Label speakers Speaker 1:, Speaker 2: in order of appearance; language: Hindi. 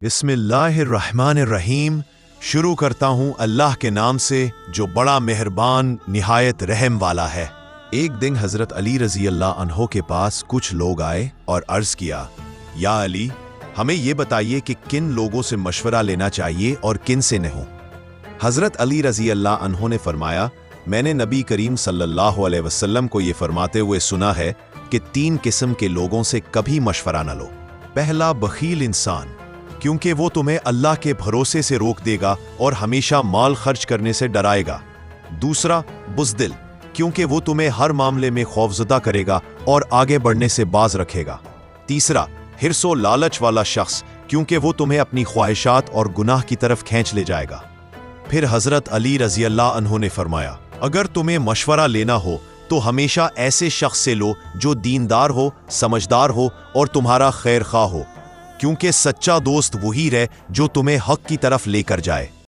Speaker 1: बिस्मिल्लाहिर्रहमानिर्रहीम। शुरू करता हूँ अल्लाह के नाम से जो बड़ा मेहरबान निहायत रहम वाला है। एक दिन हज़रत अली रज़ी अल्लाह अन्हो के पास कुछ लोग आए और अर्ज़ किया, या अली, हमें ये बताइए कि किन लोगों से मशवरा लेना चाहिए और किन से नहीं। हज़रत अली रज़ी अल्लाह अन्हो ने फरमाया, मैंने नबी करीम सल्लल्लाहु अलैहि वसल्लम को ये फरमाते हुए सुना है कि 3 किस्म के लोगों से कभी मशवरा न लो। पहला, बखील इंसान, क्योंकि वो तुम्हें अल्लाह के भरोसे से रोक देगा और हमेशा माल खर्च करने से डराएगा। दूसरा, बुज़दिल, क्योंकि वो तुम्हें हर मामले में खौफज़दा करेगा और आगे बढ़ने से बाज रखेगा। तीसरा, हिर्सो लालच वाला शख्स, क्योंकि वो तुम्हें अपनी ख्वाहिशात और गुनाह की तरफ खींच ले जाएगा। फिर हज़रत अली रज़ी अल्लाह अन्हो ने फरमाया, अगर तुम्हें मशवरा लेना हो तो हमेशा ऐसे शख्स से लो जो दीनदार हो, समझदार हो और तुम्हारा खैर खा हो, क्योंकि सच्चा दोस्त वही है जो तुम्हें हक की तरफ लेकर जाए।